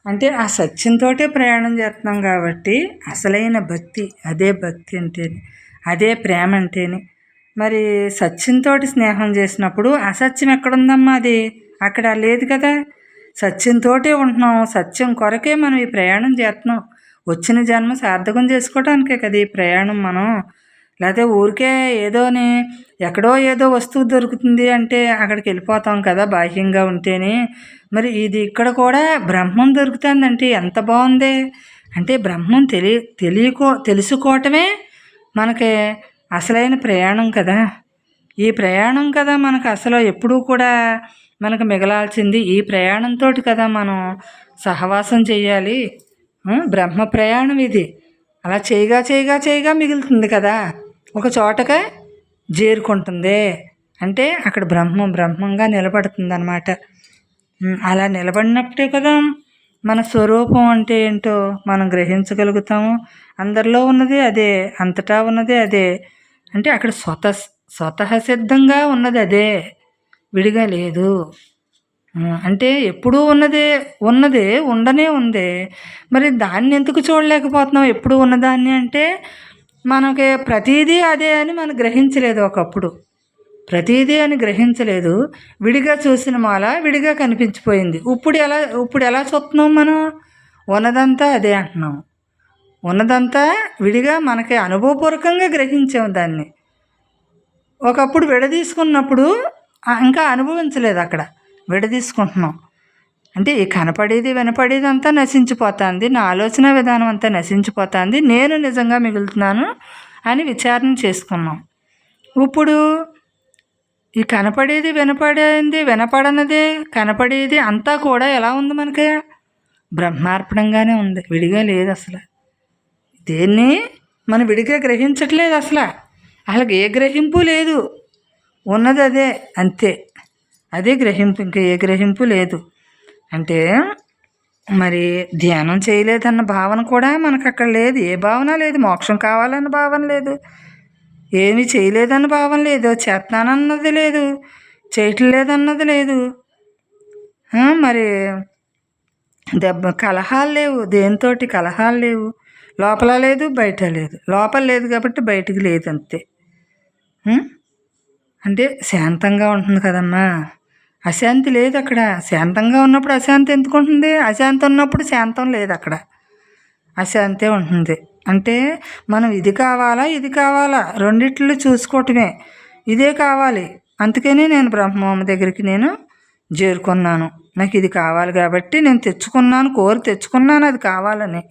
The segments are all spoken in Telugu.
అంటే ఆ సత్యంతోటే ప్రయాణం చేస్తున్నాం కాబట్టి అసలైన భక్తి అదే భక్తి అంటేనే, అదే ప్రేమ అంటేనే. మరి సత్యంతో స్నేహం చేసినప్పుడు అసత్యం ఎక్కడుందమ్మా? అది అక్కడ లేదు కదా. సత్యంతో ఉంటున్నాం, సత్యం కొరకే మనం ఈ ప్రయాణం చేస్తున్నాం. వచ్చిన జన్మ సార్థకం చేసుకోవడానికే కదా ఈ ప్రయాణం మనం. లేకపోతే ఊరికే ఏదోని ఎక్కడో ఏదో వస్తువు దొరుకుతుంది అంటే అక్కడికి వెళ్ళిపోతాం కదా బాహ్యంగా ఉంటేనే. మరి ఇది ఇక్కడ కూడా బ్రహ్మం దొరుకుతుందంటే ఎంత బాగుంది. అంటే బ్రహ్మం తెలుసుకోవటమే మనకి అసలైన ప్రయాణం కదా. ఈ ప్రయాణం కదా మనకు అసలు ఎప్పుడూ కూడా మనకు మిగలాల్సింది. ఈ ప్రయాణంతో కదా మనం సహవాసం చేయాలి. బ్రహ్మ ప్రయాణం ఇది. అలా చేయగా చేయగా చేయగా మిగులుతుంది కదా, ఒక చోటగా చేరుకుంటుంది. అంటే అక్కడ బ్రహ్మంగా నిలబడుతుంది అన్నమాట. అలా నిలబడినప్పుడే కదా మన స్వరూపం అంటే ఏంటో మనం గ్రహించగలుగుతాము. అందరిలో ఉన్నది అదే, అంతటా ఉన్నది అదే. అంటే అక్కడ స్వతఃసిద్ధంగా ఉన్నది అదే, విడిగా లేదు. అంటే ఎప్పుడూ ఉన్నదే ఉండనే ఉంది. మరి దాన్ని ఎందుకు చూడలేకపోతున్నాం? ఎప్పుడు ఉన్నదాన్ని అంటే మనకి ప్రతీదీ అదే అని మనం గ్రహించలేదు. ఒకప్పుడు ప్రతీదీ అని గ్రహించలేదు. విడిగా చూసిన మాల విడిగా కనిపించిపోయింది. ఇప్పుడు ఎలా చూస్తున్నాం మనం? ఉన్నదంతా అదే అంటున్నాం. ఉన్నదంతా విడిగా మనకి అనుభవపూర్వకంగా గ్రహించాం దాన్ని. ఒకప్పుడు విడదీసుకున్నప్పుడు ఇంకా అనుభవించలేదు. అక్కడ విడదీసుకుంటున్నాం అంటే ఈ కనపడేది వినపడేది అంతా నశించిపోతుంది, నా ఆలోచన విధానం అంతా నశించిపోతుంది, నేను నిజంగా మిగులుతున్నాను అని విచారణ చేసుకున్నాం. ఇప్పుడు ఈ కనపడేది వినపడనిది కనపడేది అంతా కూడా ఎలా ఉంది? మనకి బ్రహ్మార్పణంగానే ఉంది, విడిగా లేదు. అసలు దేన్ని మనం విడిగా గ్రహించట్లేదు. అసలు ఏ గ్రహింపు లేదు, ఉన్నది అదే అంతే. అదే గ్రహింపు, ఇంకా ఏ గ్రహింపు లేదు. అంటే మరి ధ్యానం చేయలేదన్న భావన కూడా మనకు అక్కడ లేదు. ఏ భావన లేదు. మోక్షం కావాలన్న భావన లేదు, ఏమి చేయలేదన్న భావన లేదు, చేస్తానన్నది లేదు, చేయట్లేదన్నది లేదు. మరి కలహాలు లేవు, దేనితోటి కలహాలు లేవు. లోపల లేదు, బయట లేదు. లోపల లేదు కాబట్టి బయటికి లేదు, అంతే. అంటే శాంతంగా ఉంటుంది కదమ్మా. అశాంతి లేదు అక్కడ. శాంతంగా ఉన్నప్పుడు అశాంతి ఎందుకు ఉంటుంది? అశాంతి ఉన్నప్పుడు శాంతం లేదు అక్కడ, అశాంతే ఉంటుంది. అంటే మనం ఇది కావాలా రెండిట్లు చూసుకోవటమే. ఇదే కావాలి, అందుకనే నేను బ్రహ్మమ్మ దగ్గరికి చేరుకున్నాను. నాకు ఇది కావాలి కాబట్టి నేను తెచ్చుకున్నాను అది కావాలని.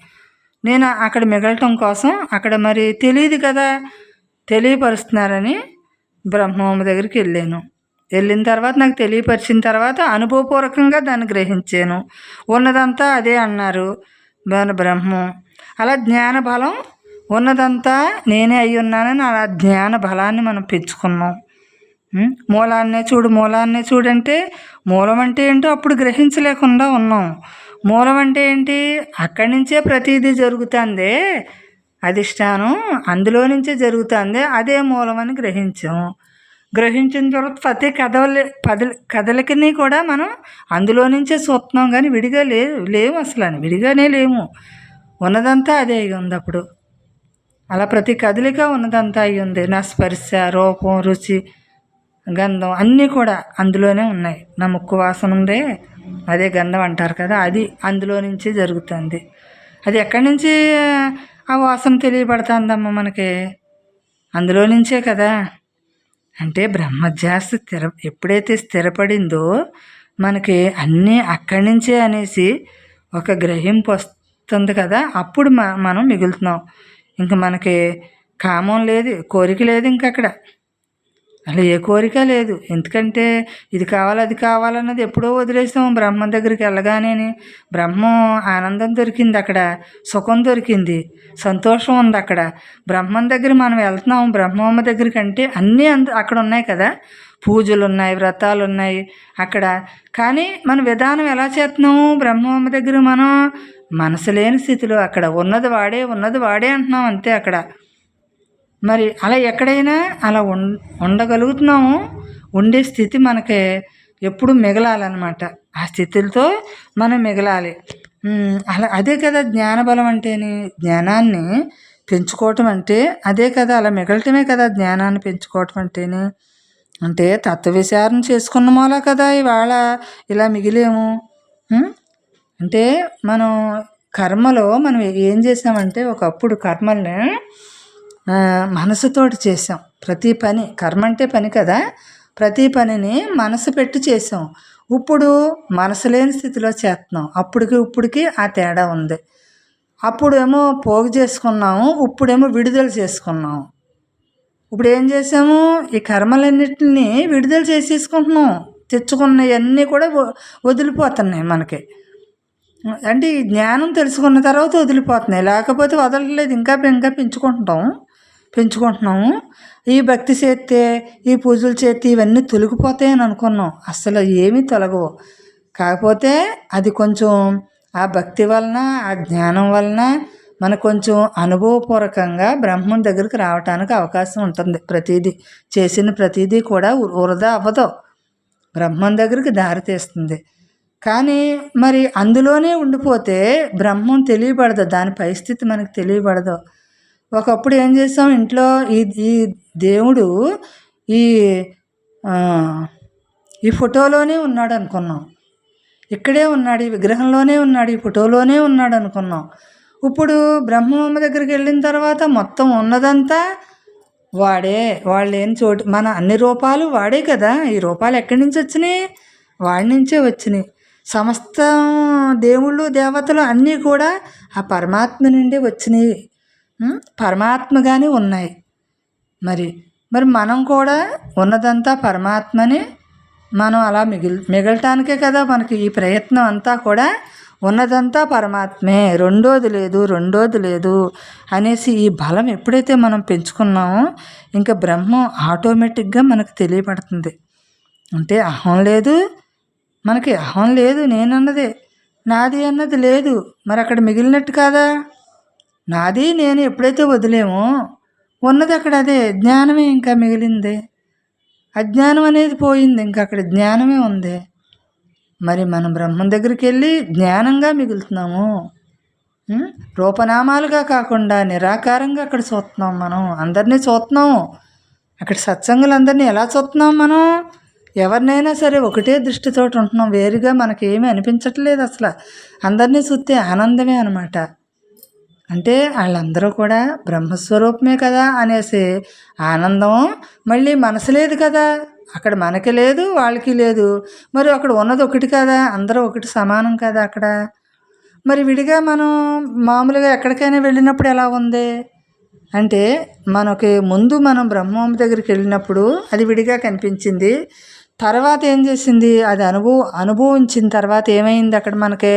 నేను అక్కడ మిగలటం కోసం అక్కడ మరి తెలియదు కదా, తెలియపరుస్తున్నారని బ్రహ్మమ్మ దగ్గరికి వెళ్ళిన తర్వాత నాకు తెలియపరిచిన తర్వాత అనుభవపూర్వకంగా దాన్ని గ్రహించాను. ఉన్నదంతా అదే అన్నారు బ్రహ్మం. అలా జ్ఞాన బలం ఉన్నదంతా నేనే అయి ఉన్నానని అలా జ్ఞాన బలాన్ని మనం పెంచుకున్నాం. మూలాన్నే చూడంటే మూలం అంటే ఏంటో అప్పుడు గ్రహించలేకుండా ఉన్నాం. మూలం అంటే ఏంటి? అక్కడి నుంచే ప్రతిదీ జరుగుతుంది, అధిష్టానం అందులో నుంచే జరుగుతుంది, అదే మూలం అని గ్రహించిన తర్వాత ప్రతి కదలికని కూడా మనం అందులో నుంచే చూస్తున్నాం. కానీ విడిగా లేవు అసలు, విడిగానే లేము. ఉన్నదంతా అదే అయి ఉంది అప్పుడు. అలా ప్రతి కదలిక ఉన్నదంతా అయి ఉంది. నా స్పర్శ, రూపం, రుచి, గంధం అన్నీ కూడా అందులోనే ఉన్నాయి. నా ముక్కు వాసన ఉందే, అదే గంధం అంటారు కదా, అది అందులో నుంచి జరుగుతుంది. అది ఎక్కడి నుంచి ఆ వాసన తెలియబడుతుందమ్మా మనకి? అందులో నుంచే కదా. అంటే బ్రహ్మధ్యాస ఎప్పుడైతే స్థిరపడిందో మనకి అన్నీ అక్కడి నుంచే అనేసి ఒక గ్రహింపు వస్తుంది కదా, అప్పుడు మనం మిగులుతున్నాం. ఇంకా మనకి కామం లేదు, కోరిక లేదు. ఇంకా అక్కడ అలా ఏ కోరిక లేదు. ఎందుకంటే ఇది కావాలి అది కావాలన్నది ఎప్పుడో వదిలేసాం. బ్రహ్మం దగ్గరికి వెళ్ళగానే బ్రహ్మం ఆనందం దొరికింది, అక్కడ సుఖం దొరికింది, సంతోషం ఉంది అక్కడ. బ్రహ్మం దగ్గర మనం వెళ్తున్నాం బ్రహ్మమ్మ దగ్గరికి అంటే అన్నీ అక్కడ ఉన్నాయి కదా, పూజలు ఉన్నాయి, వ్రతాలు ఉన్నాయి అక్కడ. కానీ మన విధానం ఎలా చేస్తున్నాము? బ్రహ్మమ్మ దగ్గర మనం మనసు లేని స్థితిలో అక్కడ ఉన్నది వాడే అంటున్నాం అంతే అక్కడ. మరి అలా ఎక్కడైనా అలా ఉండగలుగుతున్నాము. ఉండే స్థితి మనకి ఎప్పుడు మిగలాలన్నమాట. ఆ స్థితులతో మనం మిగలాలి. అలా అదే కదా జ్ఞానబలం అంటేని. జ్ఞానాన్ని పెంచుకోవటం అంటే అదే కదా, అలా మిగలటమే కదా జ్ఞానాన్ని పెంచుకోవటం అంటేని. అంటే తత్వ విచారణ చేసుకున్న మూలా కదా ఇవాళ ఇలా మిగిలేము. అంటే మనం కర్మలో మనం ఏం చేసామంటే ఒకప్పుడు కర్మల్ని మనసుతోటి చేసాం. ప్రతి పని కర్మ అంటే పని కదా, ప్రతి పనిని మనసు పెట్టి చేసాం. ఇప్పుడు మనసు లేని స్థితిలో చేస్తున్నాం. ఇప్పటికి ఆ తేడా ఉంది. అప్పుడేమో పోగు చేసుకున్నాము, ఇప్పుడేమో విడుదల చేసుకున్నాము. ఇప్పుడు ఏం చేసాము, ఈ కర్మలన్నిటిని విడుదల చేసేసుకుంటున్నాం. తెచ్చుకున్నవన్నీ కూడా వదిలిపోతున్నాయి మనకి. అంటే ఈ జ్ఞానం తెలుసుకున్న తర్వాత వదిలిపోతున్నాయి, లేకపోతే వదలట్లేదు. ఇంకా పెంచుకుంటున్నాము. ఈ భక్తి చేస్తే, ఈ పూజలు చేస్తే ఇవన్నీ తొలగిపోతాయని అనుకున్నాం. అసలు ఏమీ తొలగవు. కాకపోతే అది కొంచెం ఆ భక్తి వలన, ఆ జ్ఞానం వలన మనకు కొంచెం అనుభవపూర్వకంగా బ్రహ్మం దగ్గరికి రావడానికి అవకాశం ఉంటుంది. ప్రతిదీ చేసిన ప్రతిదీ కూడా వృధా అవ్వదు, బ్రహ్మం దగ్గరికి దారి తీస్తుంది. కానీ మరి అందులోనే ఉండిపోతే బ్రహ్మం తెలియబడదు, దాని పరిస్థితి మనకు తెలియబడదు. ఒకప్పుడు ఏం చేసాం, ఇంట్లో ఈ దేవుడు ఈ ఈ ఫోటోలోనే ఉన్నాడు అనుకున్నాం. ఇక్కడే ఉన్నాడు, ఈ విగ్రహంలోనే ఉన్నాడు, ఈ ఫోటోలోనే ఉన్నాడు అనుకున్నాం. ఇప్పుడు బ్రహ్మమ్మ దగ్గరికి వెళ్ళిన తర్వాత మొత్తం ఉన్నదంతా వాడే. వాళ్ళు లేని చోటు మన అన్ని రూపాలు వాడే కదా. ఈ రూపాలు ఎక్కడి నుంచి వచ్చినాయి? వాడి నుంచే వచ్చినాయి. సమస్త దేవుళ్ళు దేవతలు అన్నీ కూడా ఆ పరమాత్మ నుండి వచ్చినాయి, పరమాత్మగానే ఉన్నాయి. మరి మనం కూడా ఉన్నదంతా పరమాత్మని మనం అలా మిగలటానికే కదా మనకి ఈ ప్రయత్నం అంతా కూడా. ఉన్నదంతా పరమాత్మే, రెండోది లేదు అనేసి ఈ బలం ఎప్పుడైతే మనం పెంచుకున్నామో ఇంకా బ్రహ్మం ఆటోమేటిక్గా మనకు తెలియబడుతుంది. అంటే అహం లేదు, నేనన్నదే నాది అన్నది లేదు. మరి అక్కడ మిగిలినట్టు కాదా? నాది నేను ఎప్పుడైతే వదిలేమో ఉన్నది అక్కడ అదే జ్ఞానమే ఇంకా మిగిలింది. అజ్ఞానం అనేది పోయింది, ఇంకా అక్కడ జ్ఞానమే ఉంది. మరి మనం బ్రహ్మం దగ్గరికి వెళ్ళి జ్ఞానంగా మిగులుతున్నాము. రూపనామాలుగా కాకుండా నిరాకారంగా అక్కడ చూస్తున్నాం. మనం అందరినీ చూస్తున్నాము. అక్కడ సత్సంగులందరినీ ఎలా చూస్తున్నాం మనం? ఎవరినైనా సరే ఒకటే దృష్టితో ఉంటున్నాం, వేరుగా మనకేమీ అనిపించట్లేదు అసలు. అందరినీ చూస్తే ఆనందమే అనమాట. అంటే వాళ్ళందరూ కూడా బ్రహ్మస్వరూపమే కదా అనేసి ఆనందం. మళ్ళీ మనసు లేదు కదా, అక్కడ మనకి లేదు, వాళ్ళకి లేదు. మరి అక్కడ ఉన్నది ఒకటి కదా, అందరూ ఒకటి సమానం కదా అక్కడ. మరి విడిగా మనం మామూలుగా ఎక్కడికైనా వెళ్ళినప్పుడు ఎలా ఉంది అంటే, మనకి ముందు మనం బ్రహ్మం దగ్గరికి వెళ్ళినప్పుడు అది విడిగా కనిపించింది. తర్వాత ఏం చేసింది, అది అనుభవించిన తర్వాత ఏమైంది, అక్కడ మనకి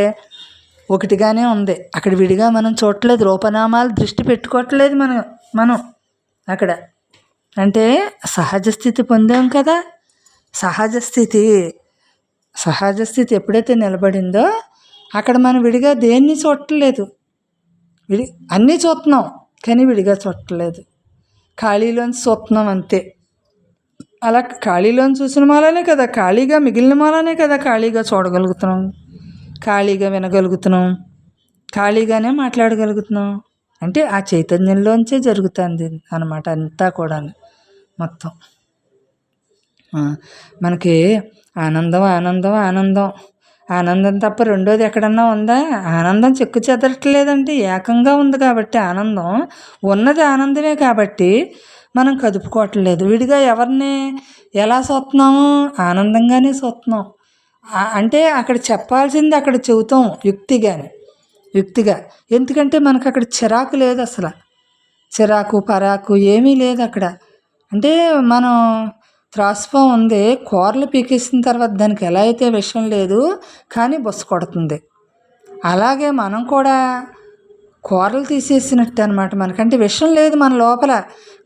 ఒకటిగానే ఉంది. అక్కడ విడిగా మనం చూడట్లేదు, రూపనామాలు దృష్టి పెట్టుకోవట్లేదు మనం అక్కడ. అంటే సహజ స్థితి పొందాం కదా. సహజ స్థితి ఎప్పుడైతే నిలబడిందో అక్కడ మనం విడిగా దేన్ని చూడట్లేదు. అన్నీ చూస్తున్నాం కానీ విడిగా చూడట్లేదు, ఖాళీలోంచి చూస్తున్నాం అంతే. అలా ఖాళీలోని చూసిన మూలనే కదా, ఖాళీగా మిగిలిన మూలనే కదా ఖాళీగా చూడగలుగుతున్నాం, ఖాళీగా వినగలుగుతున్నాం, ఖాళీగానే మాట్లాడగలుగుతున్నాం. అంటే ఆ చైతన్యంలోంచే జరుగుతుంది అన్నమాట అంతా కూడా. మొత్తం మనకి ఆనందం తప్ప రెండోది ఎక్కడన్నా ఉందా? ఆనందం చెక్కు చెదరట్లేదంటే ఏకంగా ఉంది కాబట్టి ఆనందం ఉన్నది ఆనందమే కాబట్టి మనం కదుపుకోవట్లేదు. విడిగా ఎవరిని ఎలా చూస్తున్నాము? ఆనందంగానే చూస్తున్నాం. అంటే అక్కడ చెప్పాల్సింది అక్కడ చెబుతాం యుక్తిగా. ఎందుకంటే మనకు అక్కడ చిరాకు లేదు అసలు, చిరాకు పరాకు ఏమీ లేదు అక్కడ. అంటే మనం త్రాసుపం ఉంది, కూరలు పీకేసిన తర్వాత దానికి ఎలా అయితే విషం లేదు కానీ బొస్సు కొడుతుంది, అలాగే మనం కూడా కూరలు తీసేసినట్టు అనమాట. మనకంటే విషం లేదు మన లోపల,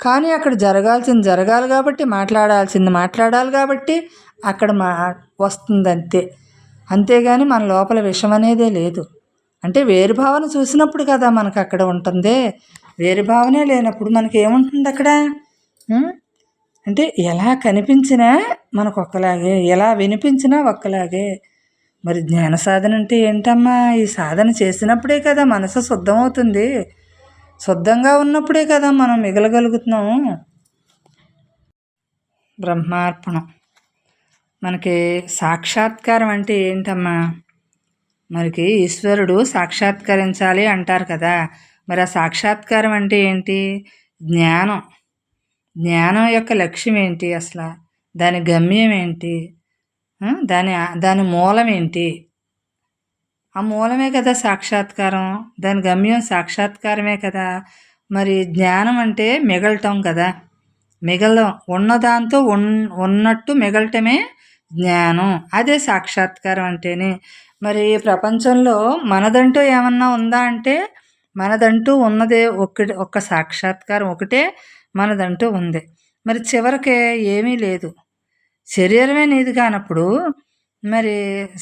కానీ అక్కడ జరగాల్సింది జరగాలి కాబట్టి, మాట్లాడాల్సింది మాట్లాడాలి కాబట్టి అక్కడ వస్తుంది అంతే. అంతేగాని మన లోపల విషం అనేదే లేదు. అంటే వేరు భావన చూసినప్పుడు కదా మనకు అక్కడ ఉంటుంది. వేరు భావనే లేనప్పుడు మనకి ఏముంటుంది అక్కడ? అంటే ఎలా కనిపించినా మనకు ఒక్కలాగే, ఎలా వినిపించినా ఒక్కలాగే. మరి జ్ఞాన సాధన అంటే ఏంటమ్మా? ఈ సాధన చేసినప్పుడే కదా మనసు శుద్ధమవుతుంది. శుద్ధంగా ఉన్నప్పుడే కదా మనం మిగలగలుగుతున్నాము. బ్రహ్మార్పణం. మనకి సాక్షాత్కారం అంటే ఏంటమ్మా? మనకి ఈశ్వరుడు సాక్షాత్కరించాలి అంటారు కదా. మరి ఆ సాక్షాత్కారం అంటే ఏంటి? జ్ఞానం. జ్ఞానం యొక్క లక్ష్యం ఏంటి అసలు? దాని గమ్యం ఏంటి? దాని దాని మూలం ఏంటి? ఆ మూలమే కదా సాక్షాత్కారం. దాని గమ్యం సాక్షాత్కారమే కదా. మరి జ్ఞానం అంటే మిగలటం కదా. మిగలడం, ఉన్నదాంతో ఉన్నట్టు మిగలటమే జ్ఞానం. అదే సాక్షాత్కారం అంటేనే. మరి ప్రపంచంలో మనదంటూ ఏమన్నా ఉందా అంటే మనదంటూ ఉన్నదే ఒక్క సాక్షాత్కారం ఒకటే మనదంటూ ఉంది. మరి చివరికి ఏమీ లేదు. శరీరమే నీది కానప్పుడు మరి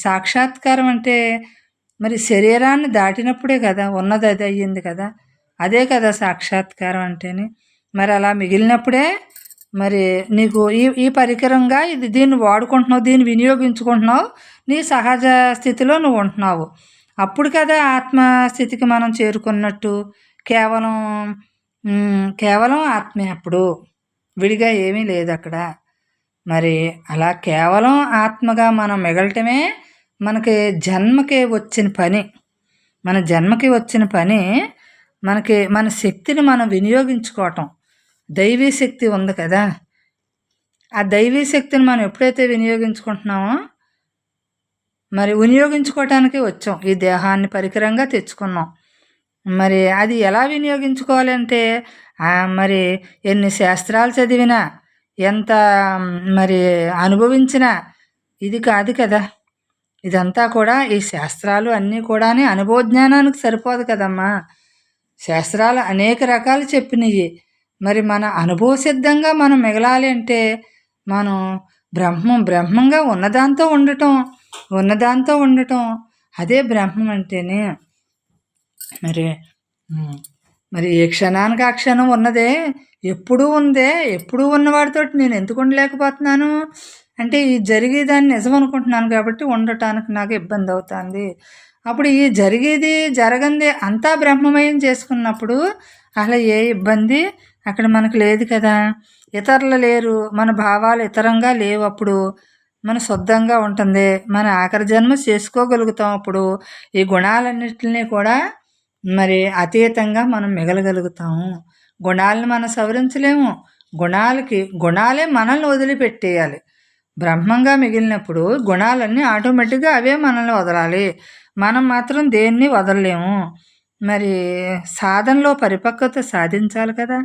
సాక్షాత్కారం అంటే మరి శరీరాన్ని దాటినప్పుడే కదా ఉన్నది, అది అయ్యింది కదా. అదే కదా సాక్షాత్కారం అంటేనే. మరి అలా మిగిలినప్పుడే మరి నీకు ఈ పరికరంగా దీన్ని వాడుకుంటున్నావు, దీన్ని వినియోగించుకుంటున్నావు, నీ సహజ స్థితిలో నువ్వు ఉంటున్నావు. అప్పుడు కదా ఆత్మస్థితికి మనం చేరుకున్నట్టు. కేవలం కేవలం ఆత్మే అప్పుడు, విడిగా ఏమీ లేదు అక్కడ. మరి అలా కేవలం ఆత్మగా మనం మిగలటమే మనకి జన్మకి వచ్చిన పని. మన జన్మకి వచ్చిన పని మనకి మన శక్తిని మనం వినియోగించుకోవటం. దైవీ శక్తి ఉంది కదా. ఆ దైవీ శక్తిని మనం ఎప్పుడైతే వినియోగించుకుంటున్నామో మరి వినియోగించుకోవటానికి వచ్చాం. ఈ దేహాన్ని పరికరంగా తెచ్చుకున్నాం. మరి అది ఎలా వినియోగించుకోవాలి అంటే మరి ఎన్ని శాస్త్రాలు చదివినా, ఎంత మరి అనుభవించినా ఇది కాదు కదా. ఇదంతా కూడా ఈ శాస్త్రాలు అన్నీ కూడా అనుభవజ్ఞానానికి సరిపోదు కదమ్మా. శాస్త్రాలు అనేక రకాలు చెప్పినవి. మరి మన అనుభవ సిద్ధంగా మనం మిగలాలి అంటే మనం బ్రహ్మంగా ఉన్నదాంతో ఉండటం అదే బ్రహ్మం అంటేనే. మరి ఏ క్షణానికి ఆ క్షణం ఉన్నదే, ఎప్పుడూ ఉందే. ఎప్పుడూ ఉన్నవాడితో నేను ఎందుకు ఉండలేకపోతున్నాను అంటే ఈ జరిగేదాన్ని నిజం అనుకుంటున్నాను కాబట్టి ఉండటానికి నాకు ఇబ్బంది అవుతుంది. అప్పుడు ఈ జరిగేది జరగంది అంతా బ్రహ్మమయం చేసుకున్నప్పుడు అలా ఏ ఇబ్బంది అక్కడ మనకు లేదు కదా. ఇతరులు లేరు, మన భావాలు ఇతరంగా లేవు. అప్పుడు మన శుద్ధంగా ఉంటుంది. మన ఆఖరి జన్మ చేసుకోగలుగుతాం. అప్పుడు ఈ గుణాలన్నింటినీ కూడా మరి అతీతంగా మనం మిగలగలుగుతాము. గుణాలను మనం సవరించలేము. గుణాలే మనల్ని వదిలిపెట్టేయాలి. బ్రహ్మంగా మిగిలినప్పుడు గుణాలన్నీ ఆటోమేటిక్గా అవే మనల్ని వదలాలి. మనం మాత్రం దేన్ని వదలలేము. మరి సాధనలో పరిపక్వత సాధించాలి కదా.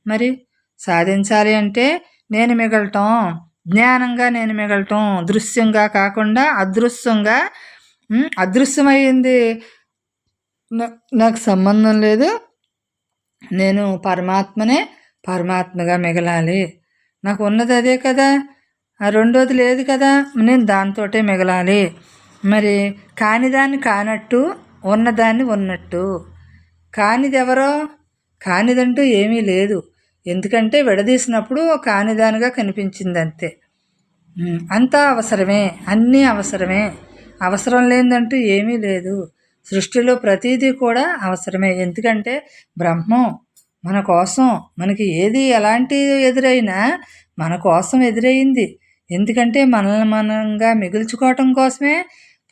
మరి సాధించాలి అంటే నేను మిగలటం, జ్ఞానంగా నేను మిగలటం, దృశ్యంగా కాకుండా అదృశ్యంగా. అదృశ్యమైంది నాకు సంబంధం లేదు, నేను పరమాత్మగా మిగలాలి. నాకు ఉన్నది అదే కదా, రెండోది లేదు కదా, నేను దాంతోటే మిగలాలి. మరి కానిదాన్ని కానట్టు, ఉన్నదాన్ని ఉన్నట్టు. కానిదెవరో? కానిదంటూ ఏమీ లేదు. ఎందుకంటే విడదీసినప్పుడు కానిదానిగా కనిపించింది అంతే. అంతా అవసరమే, అన్నీ అవసరమే. అవసరం లేదంటూ ఏమీ లేదు. సృష్టిలో ప్రతిదీ కూడా అవసరమే. ఎందుకంటే బ్రహ్మం మన కోసం, మనకి ఏది ఎలాంటి ఎదురైనా మన కోసం ఎదురైంది. ఎందుకంటే మనల్ని మనంగా మిగుల్చుకోవటం కోసమే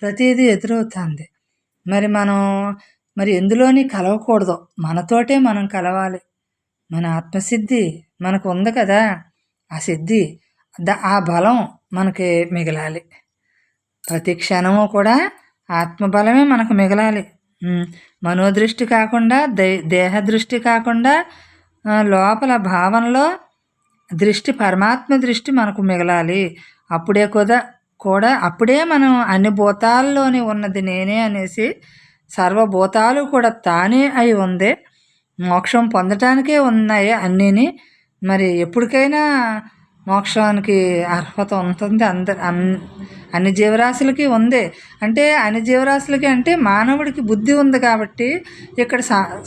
ప్రతిదీ ఎదురవుతుంది. మరి ఎందులోని కలవకూడదు, మనతోటే మనం కలవాలి. మన ఆత్మసిద్ధి మనకు ఉంది కదా, ఆ సిద్ధి ఆ బలం మనకి మిగలాలి. ప్రతి క్షణము కూడా ఆత్మబలమే మనకు మిగలాలి. మనోదృష్టి కాకుండా, దేహ దృష్టి కాకుండా, లోపల భావనలో దృష్టి, పరమాత్మ దృష్టి మనకు మిగలాలి. అప్పుడే మనం అన్ని భూతాల్లోని ఉన్నది నేనే అనేసి, సర్వభూతాలు కూడా తానే అయి ఉంది, మోక్షం పొందటానికే ఉన్నాయి అన్నీని. మరి ఎప్పటికైనా మోక్షానికి అర్హత ఉంటుంది అన్ని జీవరాశులకి ఉంది. అంటే అన్ని జీవరాశులకి అంటే మానవుడికి బుద్ధి ఉంది కాబట్టి ఇక్కడ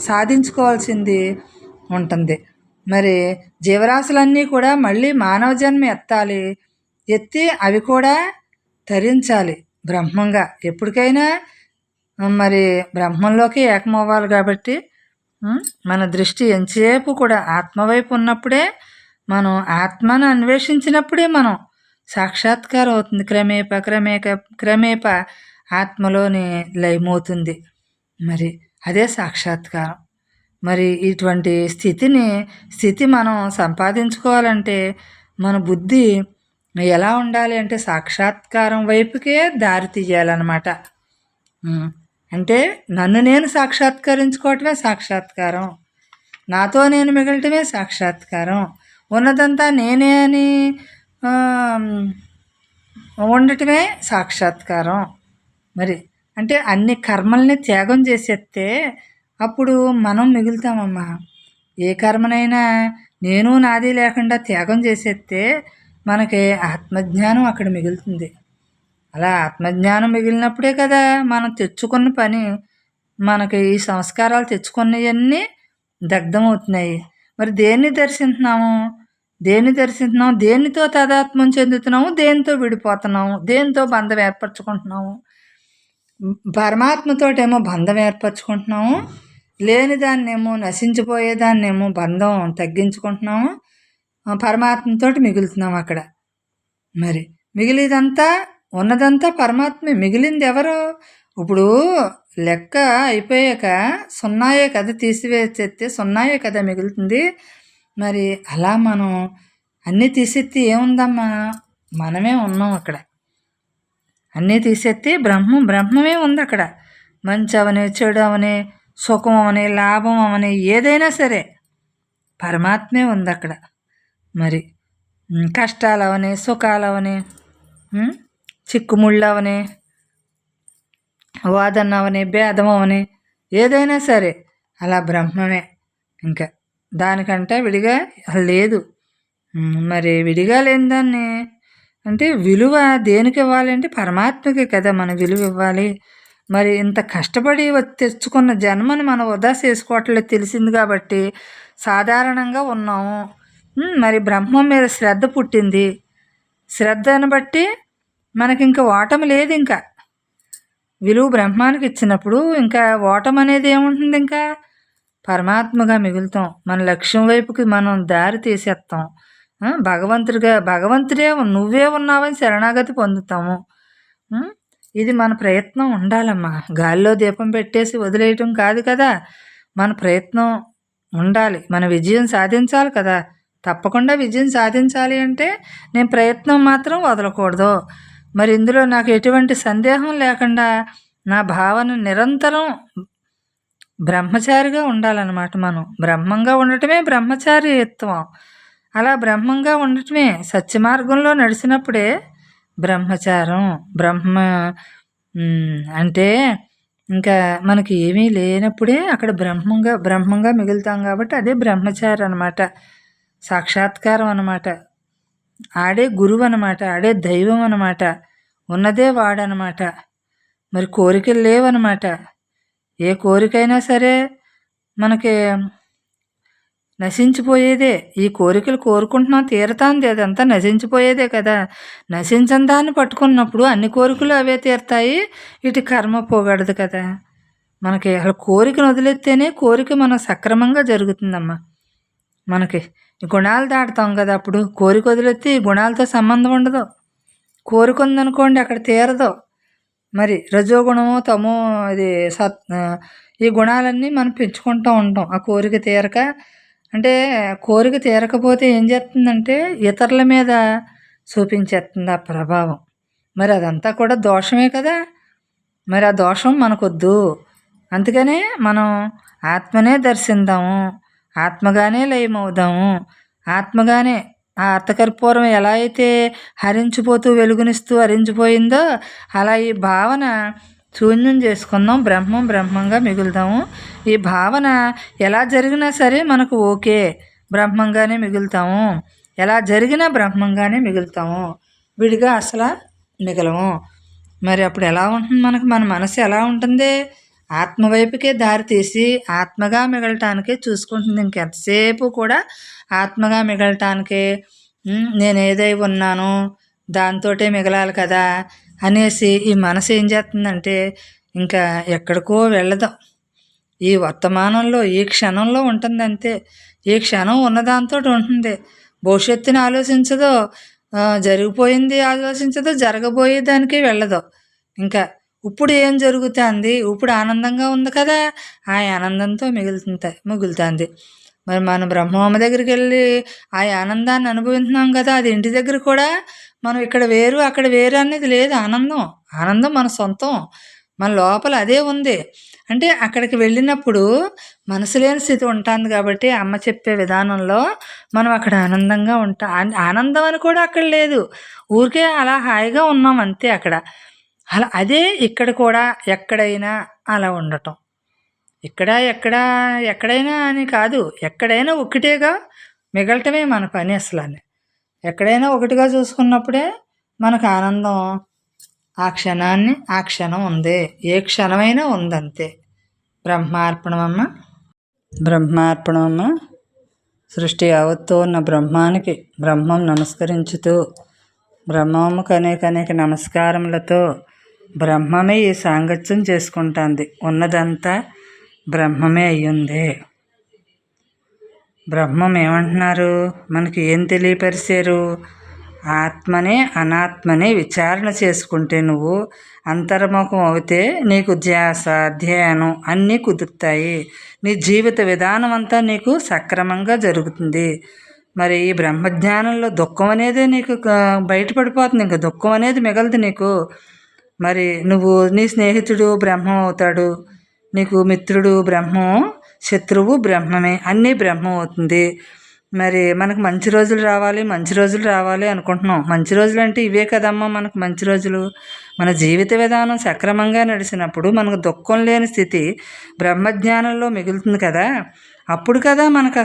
సాధించుకోవాల్సింది ఉంటుంది. మరి జీవరాశులన్నీ కూడా మళ్ళీ మానవ జన్మ ఎత్తాలి, ఎత్తి అవి కూడా తరించాలి. బ్రహ్మంగా ఎప్పటికైనా మరి బ్రహ్మంలోకి ఏకమవ్వాలి కాబట్టి మన దృష్టి ఎంతసేపు కూడా ఆత్మవైపు ఉన్నప్పుడే మనం ఆత్మను అన్వేషించినప్పుడే మనం సాక్షాత్కారం అవుతుంది. క్రమేప ఆత్మలోని లయమవుతుంది. మరి అదే సాక్షాత్కారం. మరి ఇటువంటి స్థితి మనం సంపాదించుకోవాలంటే మన బుద్ధి ఎలా ఉండాలి అంటే సాక్షాత్కారం వైపుకే దారి తీయాలన్నమాట. అంటే నన్ను నేను సాక్షాత్కరించుకోవటమే సాక్షాత్కారం, నాతో నేను మిగలటమే సాక్షాత్కారం, ఉన్నదంతా నేనే అని ఉండటమే సాక్షాత్కారం. మరి అంటే అన్ని కర్మల్ని త్యాగం చేసేస్తే అప్పుడు మనం మిగులుతామమ్మా. ఏ కర్మనైనా నేను నాది లేకుండా త్యాగం చేసేస్తే మనకి ఆత్మజ్ఞానం అక్కడ మిగులుతుంది. అలా ఆత్మజ్ఞానం మిగిలినప్పుడే కదా మనం తెచ్చుకున్న పని, మనకి ఈ సంస్కారాలు తెచ్చుకున్నవన్నీ దగ్ధమవుతున్నాయి. మరి దేన్ని దర్శిస్తున్నాము, దేనితో తాదాత్మ్యం చెందుతున్నాము, దేనితో విడిపోతున్నాము, దేనితో బంధం ఏర్పరచుకుంటున్నాము. పరమాత్మతోటేమో బంధం ఏర్పరచుకుంటున్నాము, లేని దాన్నేమో నశించిపోయేదాన్నేమో బంధం తగ్గించుకుంటున్నాము, పరమాత్మతోటి మిగులుతున్నాము అక్కడ. మరి మిగిలిదంతా ఉన్నదంతా పరమాత్మే. మిగిలింది ఎవరు? ఇప్పుడు లెక్క అయిపోయాక సున్నాయే కదా తీసివేసేస్తే సున్నాయే కదా మిగులుతుంది. మరి అలా మనం అన్నీ తీసేస్తే ఏముందమ్మా, మనమే ఉన్నాం అక్కడ. అన్నీ తీసేస్తే బ్రహ్మమే ఉంది అక్కడ. మంచి అవని, చెడు అవని, సుఖం అవని, లాభం అవని, ఏదైనా సరే పరమాత్మే ఉంది అక్కడ. మరి కష్టాలు అవని, సుఖాలు అవని, చిక్కుముళ్ళు అవని, వాదన అవని, భేదం అవని, ఏదైనా సరే అలా బ్రహ్మమే. ఇంకా దానికంటే విడిగా లేదు. మరి విడిగా లేని దాన్ని అంటే విలువ దేనికి ఇవ్వాలి అంటే పరమాత్మకే కదా మనం విలువ ఇవ్వాలి. మరి ఇంత కష్టపడి తెచ్చుకున్న జన్మని మనం వృధా చేసుకోవట్లేదు తెలిసింది కాబట్టి సాధారణంగా ఉన్నాము. మరి బ్రహ్మం మీద శ్రద్ధ పుట్టింది. శ్రద్ధను బట్టి మనకి ఇంకా ఓటమి లేదు. ఇంకా విలువ బ్రహ్మానికి ఇచ్చినప్పుడు ఇంకా ఓటమి అనేది ఏముంటుంది? ఇంకా పరమాత్మగా మిగులుతాం. మన లక్ష్యం వైపుకి మనం దారి తీసేస్తాం. భగవంతుడే నువ్వే ఉన్నావని శరణాగతి పొందుతాము. ఇది మన ప్రయత్నం ఉండాలమ్మా. గాలిలో దీపం పెట్టేసి వదిలేయటం కాదు కదా. మన ప్రయత్నం ఉండాలి. మన విజయం సాధించాలి కదా. తప్పకుండా విజయం సాధించాలి అంటే నేను ప్రయత్నం మాత్రం వదలకూడదు. మరి ఇందులో నాకు ఎటువంటి సందేహం లేకుండా నా భావన నిరంతరం బ్రహ్మచారిగా ఉండాలన్నమాట. మనం బ్రహ్మంగా ఉండటమే బ్రహ్మచారిత్వం. అలా బ్రహ్మంగా ఉండటమే సత్య మార్గంలో నడిచినప్పుడే బ్రహ్మచారం. అంటే ఇంకా మనకి ఏమీ లేనప్పుడే అక్కడ బ్రహ్మంగా మిగులుతాం కాబట్టి అదే బ్రహ్మచారి అనమాట. సాక్షాత్కారం అనమాట. ఆడే గురువు అనమాట, ఆడే దైవం అనమాట, ఉన్నదే వాడనమాట. మరి కోరికలు లేవన్నమాట. ఏ కోరికైనా సరే మనకి నశించిపోయేదే. ఈ కోరికలు కోరుకుంటున్నాం తీరతాంది, అదంతా నశించిపోయేదే కదా. నశించని దాన్ని పట్టుకున్నప్పుడు అన్ని కోరికలు అవే తీరుతాయి, ఇటు కర్మ పోగడదు కదా. మనకి అసలు కోరికను వదిలేస్తేనే కోరిక మనం సక్రమంగా జరుగుతుందమ్మా. మనకి ఈ గుణాలు దాటుతాం కదా, అప్పుడు కోరిక వదిలేస్తే ఈ గుణాలతో సంబంధం ఉండదు. కోరిక ఉందనుకోండి అక్కడ తీరదు. మరి రజోగుణము తమో ఇది ఈ గుణాలన్నీ మనం పెంచుకుంటూ ఉంటాం. ఆ కోరిక తీరక అంటే కోరిక తీరకపోతే ఏం చేస్తుందంటే ఇతరుల మీద చూపించేస్తుంది ఆ ప్రభావం. మరి అదంతా కూడా దోషమే కదా. మరి ఆ దోషం మనకొద్దు. అందుకనే మనం ఆత్మనే దర్శిందాము, ఆత్మగానే లయమవుదాము. ఆత్మగానే ఆ అర్థకర్పూరం ఎలా అయితే హరించిపోతూ వెలుగునిస్తూ హరించిపోయిందో అలా ఈ భావన శూన్యం చేసుకుందాం, బ్రహ్మంగా మిగులుదాము. ఈ భావన ఎలా జరిగినా సరే మనకు ఓకే, బ్రహ్మంగానే మిగులుతాము. ఎలా జరిగినా బ్రహ్మంగానే మిగులుతాము, విడిగా అసలు మిగలము. మరి అప్పుడు ఎలా ఉంటుంది మన మనసు ఎలా ఉంటుంది? ఆత్మవైపుకే దారి తీసి ఆత్మగా మిగలటానికే చూసుకుంటుంది. ఇంకెంతసేపు కూడా ఆత్మగా మిగలటానికే నేను ఏదై ఉన్నానో దాంతోటే మిగలాలి కదా అనేసి ఈ మనసు ఏం చేస్తుందంటే ఇంకా ఎక్కడికో వెళ్ళదు. ఈ వర్తమానంలో ఈ క్షణంలో ఉంటుంది అంతే. ఈ క్షణం ఉన్నదాంతో ఉంటుంది. భవిష్యత్తుని ఆలోచించదో, జరిగిపోయింది ఆలోచించదో, జరగబోయే దానికి వెళ్ళదు. ఇంకా ఇప్పుడు ఏం జరుగుతుంది, ఇప్పుడు ఆనందంగా ఉంది కదా, ఆ ఆనందంతో మిగులుతుంది. మరి మనం బ్రహ్మమ్మ దగ్గరికి వెళ్ళి ఆ ఆనందాన్ని అనుభవిస్తున్నాం కదా, అది ఇంటి దగ్గర కూడా మనం ఇక్కడ వేరు అక్కడ వేరు అనేది లేదు. ఆనందం మన సొంతం, మన లోపల అదే ఉంది. అంటే అక్కడికి వెళ్ళినప్పుడు మనసు లేని స్థితి ఉంటుంది కాబట్టి అమ్మ చెప్పే విధానంలో మనం అక్కడ ఆనందంగా ఆనందం అని కూడా అక్కడ లేదు, ఊరికే అలా హాయిగా ఉన్నాం అంతే అక్కడ. అలా అదే ఇక్కడ కూడా ఎక్కడైనా అలా ఉండటం. ఎక్కడైనా అని కాదు, ఎక్కడైనా ఒకటేగా మిగలటమే మన పని. అసలు ఎక్కడైనా ఒకటిగా చూసుకున్నప్పుడే మనకు ఆనందం. ఆ క్షణం ఉంది, ఏ క్షణమైనా ఉందంతే. బ్రహ్మార్పణమమ్మ. సృష్టి యావత్తు ఉన్న బ్రహ్మానికి బ్రహ్మం నమస్కరించుతూ, బ్రహ్మమ్మకు అనేక నమస్కారములతో బ్రహ్మమే ఈ సాంగత్యం చేసుకుంటుంది. ఉన్నదంతా బ్రహ్మమే అయ్యింది. బ్రహ్మం ఏమంటున్నారు, మనకి ఏం తెలియపరిచారు? ఆత్మనే అనాత్మనే విచారణ చేసుకుంటే నువ్వు అంతర్ముఖం అవుతే నీకు ధ్యాస ధ్యానం అన్నీ కుదురుతాయి. నీ జీవిత విధానం అంతా నీకు సక్రమంగా జరుగుతుంది. మరి ఈ బ్రహ్మజ్ఞానంలో దుఃఖం అనేది నీకు బయటపడిపోతుంది. ఇంకా దుఃఖం అనేది మిగలదు నీకు. మరి నువ్వు నీ స్నేహితుడు బ్రహ్మం అవుతాడు, నీకు మిత్రుడు బ్రహ్మం, శత్రువు బ్రహ్మమే, అన్నీ బ్రహ్మం అవుతుంది. మరి మనకు మంచి రోజులు రావాలి అనుకుంటున్నాం. మంచి రోజులు అంటే ఇవే కదమ్మా మనకు మంచి రోజులు. మన జీవిత విధానం సక్రమంగా నడిచినప్పుడు మనకు దుఃఖం లేని స్థితి బ్రహ్మజ్ఞానంలో మిగులుతుంది కదా. అప్పుడు కదా మనకు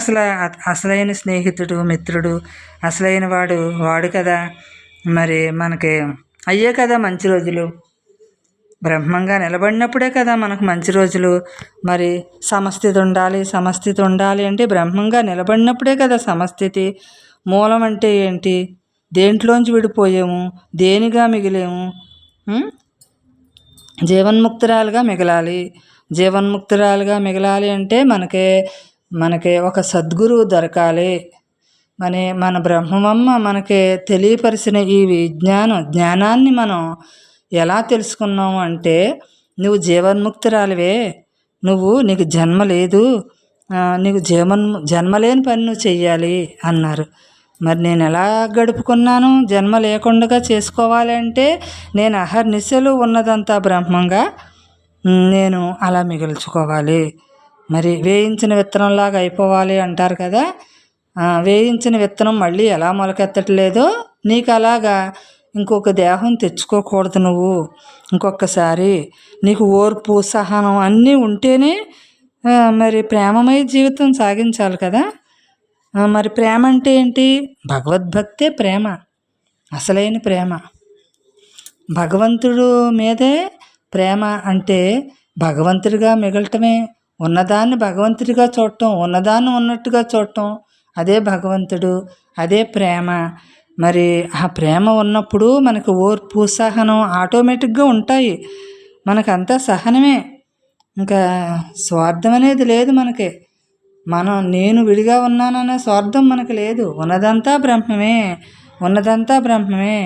అసలైన స్నేహితుడు మిత్రుడు, అసలైన వాడు కదా. మరి మనకి అయ్యే కదా మంచి రోజులు. బ్రహ్మంగా నిలబడినప్పుడే కదా మనకు మంచి రోజులు. మరి సమస్థితి ఉండాలి అంటే బ్రహ్మంగా నిలబడినప్పుడే కదా సమస్థితి. మూలం అంటే ఏంటి? దేంట్లోంచి విడిపోయాము, దేనిగా మిగిలేము? జీవన్ముక్తురాలుగా మిగలాలి అంటే మనకి ఒక సద్గురువు దొరకాలి. మన బ్రహ్మమ్మ మనకి తెలియపరిచిన ఈ జ్ఞానాన్ని మనం ఎలా తెలుసుకున్నాము అంటే, నువ్వు జీవన్ముక్తురాలివే, నీకు జన్మ లేదు, నీకు జన్మలేని పని నువ్వు చెయ్యాలి అన్నారు. మరి నేను ఎలా గడుపుకున్నాను? జన్మ లేకుండా చేసుకోవాలి అంటే నేను అహర్నిశలు ఉన్నదంతా బ్రహ్మంగా నేను అలా మిగుల్చుకోవాలి. మరి వేయించిన విత్తనంలాగా అయిపోవాలి అంటారు కదా. వేయించిన విత్తనం మళ్ళీ ఎలా మొలకెత్తట్లేదో నీకు అలాగా ఇంకొక దేహం తెచ్చుకోకూడదు నువ్వు. ఇంకొకసారి నీకు ఓర్పు సహనం అన్నీ ఉంటేనే మరి ప్రేమమయ జీవితం సాగించాలి కదా. మరి ప్రేమ అంటే ఏంటి? భగవద్భక్తే ప్రేమ, అసలైన ప్రేమ. భగవంతుడు మీదే ప్రేమ అంటే భగవంతుడిగా మిగలటమే. ఉన్నదాన్ని భగవంతుడిగా చూడటం, ఉన్నదాన్ని ఉన్నట్టుగా చూడటం, అదే భగవంతుడు, అదే ప్రేమ. మరి ఆ ప్రేమ ఉన్నప్పుడు మనకు ఓర్పు సహనం ఆటోమేటిక్గా ఉంటాయి. మనకంతా సహనమే, ఇంకా స్వార్థం అనేది లేదు మనకి. నేను విడిగా ఉన్నాననే స్వార్థం మనకు లేదు. ఉన్నదంతా బ్రహ్మమే.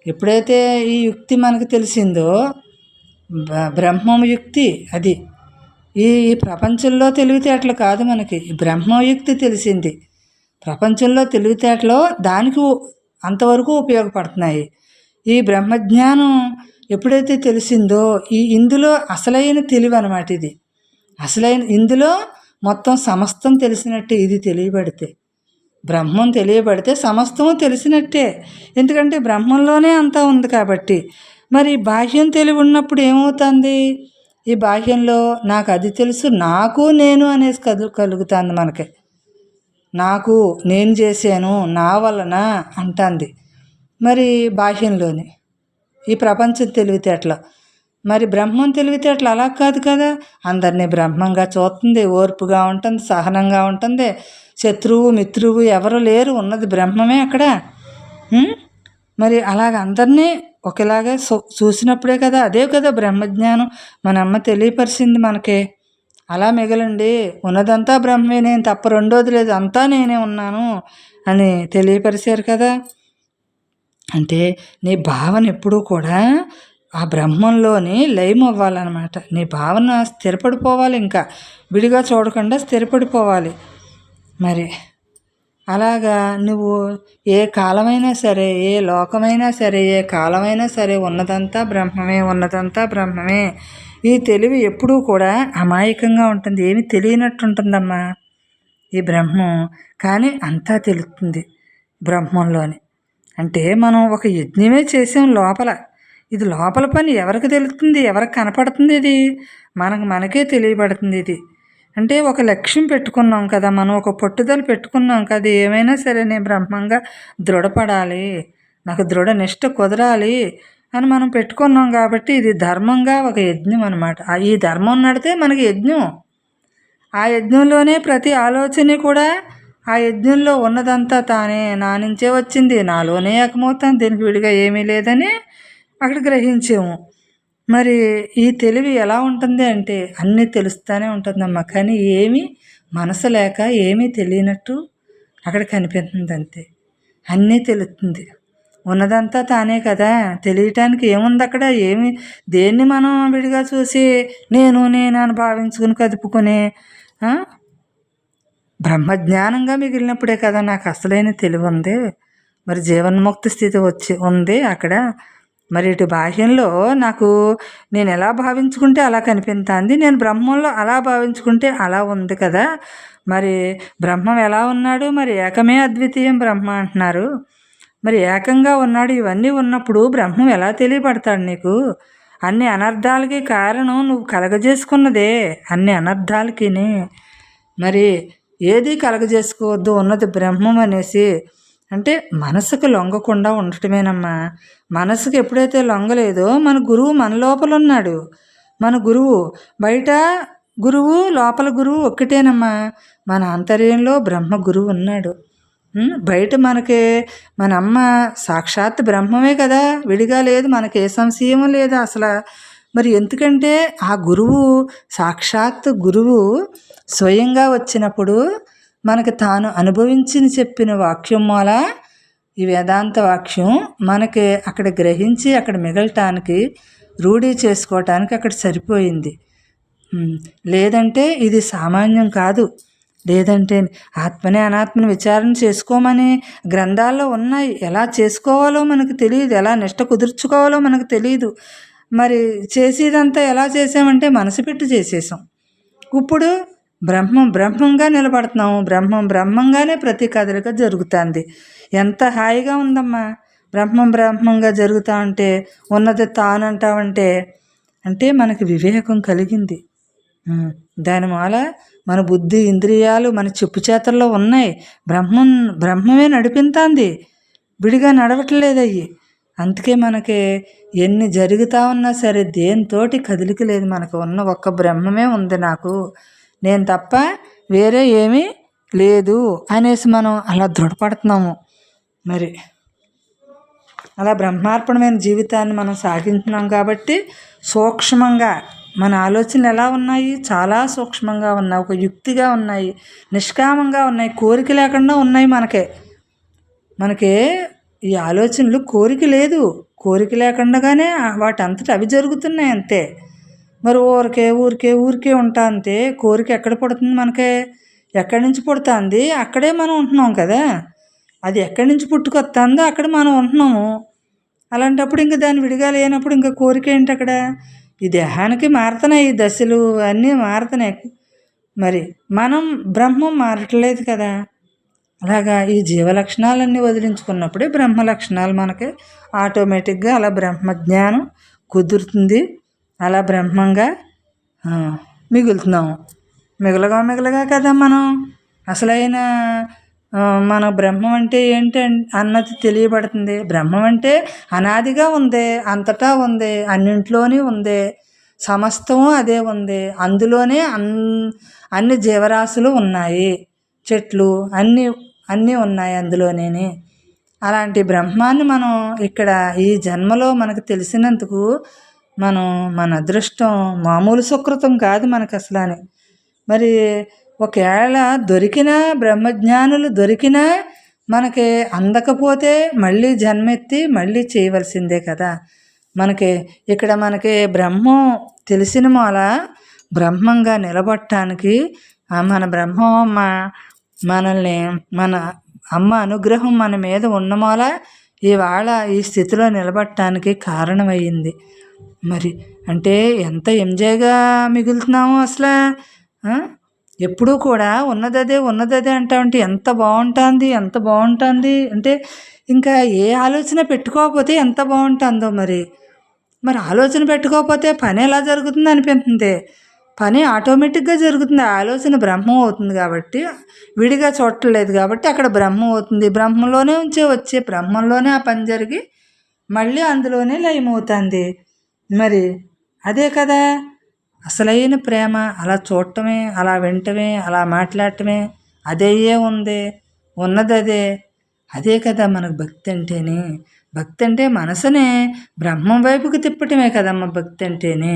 ఎప్పుడైతే ఈ యుక్తి మనకు తెలిసిందో, బ్రహ్మం యుక్తి అది. ఈ ప్రపంచంలో తెలివితేటలు కాదు మనకి, బ్రహ్మయుక్తి తెలిసింది. ప్రపంచంలో తెలివితేటలు దానికి అంతవరకు ఉపయోగపడుతున్నాయి. ఈ బ్రహ్మజ్ఞానం ఎప్పుడైతే తెలిసిందో, ఇందులో అసలైన తెలివి అన్నమాట ఇది. ఇందులో మొత్తం సమస్తం తెలిసినట్టే. ఇది తెలియబడితే, బ్రహ్మం తెలియబడితే సమస్తము తెలిసినట్టే. ఎందుకంటే బ్రహ్మంలోనే అంతా ఉంది కాబట్టి. మరి బాహ్యం తెలివి ఉన్నప్పుడు ఏమవుతుంది? ఈ బాహ్యంలో నాకు అది తెలుసు, నాకు నేను అనేసి కలుగుతుంది మనకి. నాకు నేను చేశాను, నా వలన అంటుంది. మరి బాహ్యంలోని ఈ ప్రపంచం తెలివితేటలు. మరి బ్రహ్మం తెలివితేటలు అలా కాదు కదా. అందరినీ బ్రహ్మంగా చూస్తుంది, ఓర్పుగా ఉంటుంది, సహనంగా ఉంటుంది. శత్రువు మిత్రువు ఎవరు లేరు, ఉన్నది బ్రహ్మమే అక్కడ. మరి అలాగ అందరినీ ఒకేలాగా చూసినప్పుడే కదా, అదే కదా బ్రహ్మజ్ఞానం మన అమ్మ తెలియపరిచింది మనకి. అలా మిగలండి, ఉన్నదంతా బ్రహ్మే, నేను తప్ప రెండోది లేదు, అంతా నేనే ఉన్నాను అని తెలియపరిచారు కదా. అంటే నీ భావన ఎప్పుడూ కూడా ఆ బ్రహ్మంలోని లయం అవ్వాలన్నమాట. నీ భావన స్థిరపడిపోవాలి, ఇంకా విడిగా చూడకుండా స్థిరపడిపోవాలి. మరి అలాగా నువ్వు ఏ కాలమైనా సరే, ఏ లోకమైనా సరే, ఏ కాలమైనా సరే ఉన్నదంతా బ్రహ్మమే, ఉన్నదంతా బ్రహ్మమే. ఈ తెలివి ఎప్పుడూ కూడా అమాయకంగా ఉంటుంది, ఏమి తెలియనట్టు ఉంటుందమ్మా ఈ బ్రహ్మం. కానీ అంతా తెలుస్తుంది బ్రహ్మంలోని. అంటే మనం ఒక యజ్ఞమే చేసాం లోపల. ఇది లోపల పని ఎవరికి తెలుస్తుంది, ఎవరికి కనపడుతుంది? ఇది మనకే తెలియబడుతుంది. ఇది అంటే ఒక లక్ష్యం పెట్టుకున్నాం కదా, మనం ఒక పట్టుదల పెట్టుకున్నాం కదా, ఏమైనా సరే నేను బ్రహ్మంగా దృఢపడాలి, నాకు దృఢ నిష్ట కుదరాలి అని మనం పెట్టుకున్నాం. కాబట్టి ఇది ధర్మంగా ఒక యజ్ఞం అనమాట. ఈ ధర్మం నడితే మనకి యజ్ఞం. ఆ యజ్ఞంలోనే ప్రతి ఆలోచన కూడా ఆ యజ్ఞంలో ఉన్నదంతా తానే, నా నుంచే వచ్చింది, నాలోనే ఏకమవుతాను, దీనికి విడిగా ఏమీ లేదని అక్కడ గ్రహించాము. మరి ఈ తెలివి ఎలా ఉంటుంది అంటే అన్నీ తెలుస్తూనే ఉంటుందమ్మా, కానీ ఏమీ మనసు లేక ఏమీ తెలియనట్టు అక్కడ కనిపిస్తుంది అంతే. అన్నీ తెలుస్తుంది, ఉన్నదంతా తానే కదా, తెలియటానికి ఏముంది అక్కడ? ఏమి, దేన్ని మనం విడిగా చూసి నేను అని భావించుకుని కదుపుకుని బ్రహ్మజ్ఞానంగా మిగిలినప్పుడే కదా నాకు అసలైన తెలివి ఉంది. మరి జీవన్ముక్తి స్థితి ఉంది అక్కడ. మరి ఇటు బాహ్యంలో నాకు నేను ఎలా భావించుకుంటే అలా కనిపిస్తుంది, నేను బ్రహ్మంలో అలా భావించుకుంటే అలా ఉంది కదా. మరి బ్రహ్మం ఎలా ఉన్నాడు? మరి ఏకమే అద్వితీయం బ్రహ్మ అంటున్నారు. మరి ఏకంగా ఉన్నాడు. ఇవన్నీ ఉన్నప్పుడు బ్రహ్మం ఎలా తెలియపడతాడు నీకు? అన్ని అనర్థాలకి కారణం నువ్వు కలగజేసుకున్నదే, అన్ని అనర్థాలకి. మరి ఏది కలగజేసుకోవద్దు, ఉన్నది బ్రహ్మం అనేసి. అంటే మనసుకు లొంగకుండా ఉండటమేనమ్మా. మనసుకు ఎప్పుడైతే లొంగలేదో మన గురువు మన లోపల ఉన్నాడు. మన గురువు బయట గురువు, లోపల గురువు ఒక్కటేనమ్మా. మన ఆంతర్యంలో బ్రహ్మ గురువు ఉన్నాడు. బయట మనకి మన అమ్మ సాక్షాత్ బ్రహ్మమే కదా, విడిగా లేదు, మనకి ఏ సంశయం లేదు అసలు. మరి ఎందుకంటే ఆ గురువు, సాక్షాత్ గురువు స్వయంగా వచ్చినప్పుడు మనకి తాను అనుభవించి చెప్పిన వాక్యం మూల ఈ వేదాంత వాక్యం మనకి అక్కడ గ్రహించి అక్కడ మిగలటానికి, రూఢీ చేసుకోవటానికి అక్కడ సరిపోయింది. లేదంటే ఇది సామాన్యం కాదు. లేదంటే ఆత్మనే అనాత్మని విచారణ చేసుకోమని గ్రంథాల్లో ఉన్నాయి. ఎలా చేసుకోవాలో మనకు తెలియదు, ఎలా నిష్ట కుదుర్చుకోవాలో మనకు తెలియదు. మరి చేసేదంతా ఎలా చేసామంటే మనసు పెట్టి చేసేసాం. ఇప్పుడు బ్రహ్మంగా నిలబడుతున్నాము. బ్రహ్మంగానే ప్రతి కదలిక జరుగుతుంది. ఎంత హాయిగా ఉందమ్మా బ్రహ్మంగా జరుగుతూ ఉంటే. ఉన్నది తానంటావంటే అంటే మనకి వివేకం కలిగింది. దాని మూల మన బుద్ధి, ఇంద్రియాలు మన చెప్పు చేతల్లో ఉన్నాయి. బ్రహ్మమే నడిపించింది, విడిగా నడవట్లేదు అయ్యి. అందుకే మనకి ఎన్ని జరుగుతూ ఉన్నా సరే దేనితోటి కదిలిక లేదు. మనకు ఉన్న ఒక్క బ్రహ్మమే ఉంది, నాకు నేను తప్ప వేరే ఏమీ లేదు అనేసి మనం అలా దృఢపడుతున్నాము. మరి అలా బ్రహ్మార్పణమైన జీవితాన్ని మనం సాగించున్నాం కాబట్టి సూక్ష్మంగా మన ఆలోచనలు ఎలా ఉన్నాయి? చాలా సూక్ష్మంగా ఉన్నాయి, ఒక యుక్తిగా ఉన్నాయి, నిష్కామంగా ఉన్నాయి, కోరిక లేకుండా ఉన్నాయి. మనకే ఈ ఆలోచనలు కోరిక లేదు, కోరిక లేకుండానే వాటంతట అవి జరుగుతున్నాయి అంతే. మరి ఊరికే ఉంటా అంతే. కోరిక ఎక్కడ పుడుతుంది? మనకే ఎక్కడి నుంచి పుడుతుంది అక్కడే మనం ఉంటున్నాం కదా. అది ఎక్కడి నుంచి పుట్టుకొస్తుందో అక్కడ మనం ఉంటున్నాము. అలాంటప్పుడు ఇంకా దాన్ని విడిగా లేనప్పుడు ఇంకా కోరిక ఏంటి అక్కడ? ఈ దేహానికి మారుతున్నాయి, ఈ దశలు అన్నీ మారుతున్నాయి. మరి మనం బ్రహ్మం మారట్లేదు కదా. అలాగా ఈ జీవ లక్షణాలన్నీ వదిలించుకున్నప్పుడే బ్రహ్మ లక్షణాలు మనకి ఆటోమేటిక్గా అలా బ్రహ్మజ్ఞానం కుదురుతుంది. అలా బ్రహ్మంగా మిగులుతున్నాము. మిగలగా కదా మనం అసలైన మన బ్రహ్మం అంటే ఏంటి అన్నది తెలియబడుతుంది. బ్రహ్మం అంటే అనాదిగా ఉంది, అంతటా ఉంది, అన్నింట్లోనే ఉంది, సమస్తము అదే ఉంది. అందులోనే అన్ని జీవరాశులు ఉన్నాయి, చెట్లు అన్నీ ఉన్నాయి అందులోనే. అలాంటి బ్రహ్మాన్ని మనం ఇక్కడ ఈ జన్మలో మనకు తెలిసినందుకు మన అదృష్టం మామూలు సుకృతం కాదు మనకు అసలు అని. మరి ఒకవేళ దొరికినా బ్రహ్మజ్ఞానులు దొరికినా మనకి అందకపోతే మళ్ళీ జన్మెత్తి మళ్ళీ చేయవలసిందే కదా. మనకి బ్రహ్మం తెలిసిన మూల బ్రహ్మంగా నిలబడటానికి మన బ్రహ్మమ్మ మనల్ని మన అమ్మ అనుగ్రహం మన మీద ఉన్న మూల ఇవాళ ఈ స్థితిలో నిలబడటానికి కారణమయ్యింది. మరి అంటే ఎంత ఎంజాయ్గా మిగులుతున్నామో అసలు. ఎప్పుడూ కూడా ఉన్నదదే అంటామంటే ఎంత బాగుంటుంది అంటే ఇంకా ఏ ఆలోచన పెట్టుకోకపోతే ఎంత బాగుంటుందో. మరి ఆలోచన పెట్టుకోకపోతే పని ఎలా జరుగుతుంది అనిపిస్తుంది. పని ఆటోమేటిక్గా జరుగుతుంది. ఆలోచన బ్రహ్మం అవుతుంది కాబట్టి, విడిగా చూడట్లేదు కాబట్టి అక్కడ బ్రహ్మం అవుతుంది. బ్రహ్మంలోనే వచ్చే బ్రహ్మంలోనే ఆ పని జరిగి మళ్ళీ అందులోనే లయమవుతుంది. మరి అదే కదా అసలైన ప్రేమ. అలా చూడటమే, అలా వినటమే, అలా మాట్లాడటమే, అదే ఉంది, ఉన్నదదే. అదే కదా మనకు భక్తి అంటేనే. భక్తి అంటే మనసునే బ్రహ్మం వైపుకి తిప్పటమే కదమ్మ భక్తి అంటేనే.